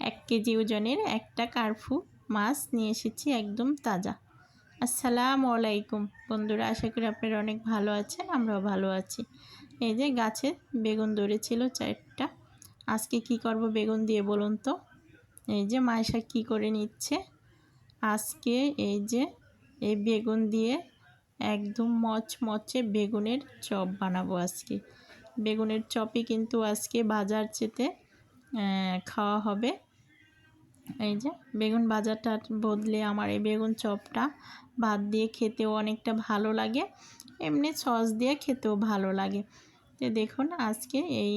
1 KG ওজনের একটা কার্পু মাছ নিয়ে এসেছি, একদম তাজা। আসসালামু আলাইকুম বন্ধুরা, আশা করি আপনারা অনেক ভালো আছেন, আমরাও ভালো আছি। এই যে গাছে বেগুন ধরেছিল 4টা। আজকে কি করব বেগুন দিয়ে বলুন তো? এই যে মাইশা কি করে নিচ্ছে আজকে, এই যে এই বেগুন দিয়ে একদম মচমচে বেগুনের চপ বানাবো আজকে। বেগুনের চপই কিন্তু আজকে বাজার চেতে খাওয়া হবে। এই যে বেগুন ভাজাটার বদলে আমার এই বেগুন চপটা ভাত দিয়ে খেতেও অনেকটা ভালো লাগে, এমনি সস দিয়ে খেতেও ভালো লাগে। তো দেখুন আজকে এই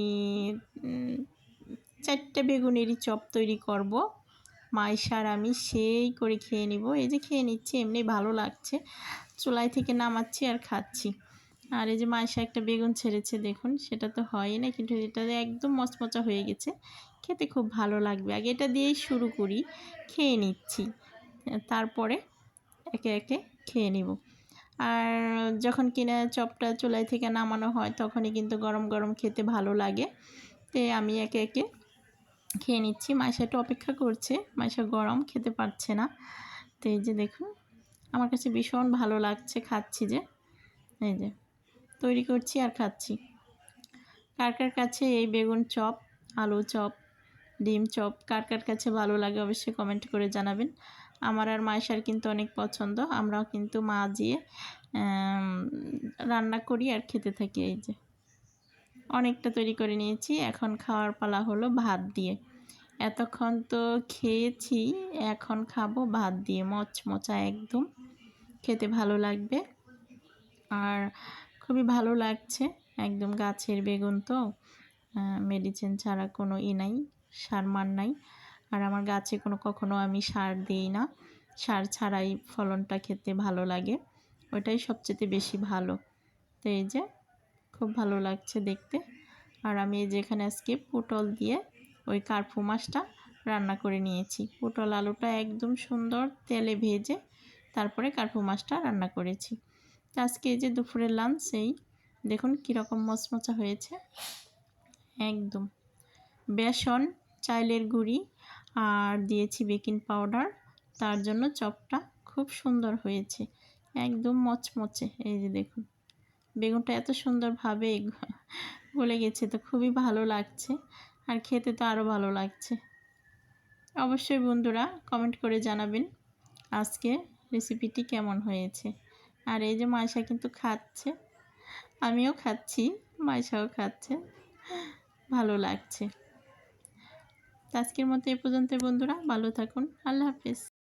4টে বেগুনেরই চপ তৈরি করব। মাইশার আমি সেই করে খেয়ে নিব। এই যে খেয়ে নিচ্ছি, এমনি ভালো লাগছে, চুলাই থেকে নামাচ্ছি আর খাচ্ছি। আর এই যে মাইশা একটা বেগুন ছেড়েছে, দেখুন সেটা তো হয়ই না, কিন্তু এটা একদম মচমচা হয়ে গেছে, খেতে খুব ভালো লাগবে। আগে এটা দিয়েই শুরু করি, খেয়ে নিচ্ছি, তারপরে একে একে খেয়ে নিব। আর যখন কিনা চপটা চুলাই থেকে নামানো হয় তখনই কিন্তু গরম গরম খেতে ভালো লাগে। তো আমি একে একে খেয়ে নিচ্ছি। মাইশা একটু অপেক্ষা করছে, মাইশা গরম খেতে পারছে না। তো এই যে দেখুন আমার কাছে ভীষণ ভালো লাগছে, খাচ্ছি যে এই যে তৈরি করছি আর খাচ্ছি। কার কার কাছে এই বেগুন চপ, আলু চপ, ডিম চপ কার কার কাছে ভালো লাগে অবশ্যই কমেন্ট করে জানাবেন। আমার আর মাইশার কিন্তু অনেক পছন্দ, আমরাও কিন্তু মাজিয়ে রান্না করি আর খেতে থাকি। এই যে অনেকটা তৈরি করে নিয়েছি, এখন খাওয়ার পালা হলো ভাত দিয়ে। এতক্ষণ তো খেয়েছি, এখন খাবো ভাত দিয়ে, মচমচা একদম, খেতে ভালো লাগবে আর খুবই ভালো লাগছে। একদম গাছের বেগুন তো, মেডিসিন ছাড়া কোনো নাই, সার মার নাই। আর আমার গাছে কখনো আমি সার দিই না, সার ছাড়াই ফলনটা খেতে ভালো লাগে, ওইটাই সবচেয়ে বেশি ভালো। তো এই যে খুব ভালো লাগছে দেখতে। আর আমি এই যে এখানে আজকে পটল দিয়ে ওই কার্পু মাছটা রান্না করে নিয়েছি। পটল আলুটা একদম সুন্দর তেলে ভেজে তারপরে কার্পু মাছটা রান্না করেছি। তো আজকে এই যে দুপুরের লাঞ্চ, এই দেখুন কীরকম মচমচা হয়েছে একদম। বেসন, চালের গুঁড়ি আর দিয়েছি বেকিং পাউডার, তার জন্য চপটা খুব সুন্দর হয়েছে, একদম মচমচে। এই যে দেখুন বেগুনটা এত সুন্দরভাবে গলে গেছে, তো খুবই ভালো লাগছে আর খেতে তো আরও ভালো লাগছে। অবশ্যই বন্ধুরা কমেন্ট করে জানাবেন আজকে রেসিপিটি কেমন হয়েছে। আর এই যে মাইশা কিন্তু খাচ্ছে, আমিও খাচ্ছি, মাইশাও খাচ্ছে, ভালো লাগছে। আজকের মতো এ পর্যন্ত বন্ধুরা, ভালো থাকুন, আল্লাহ হাফেজ।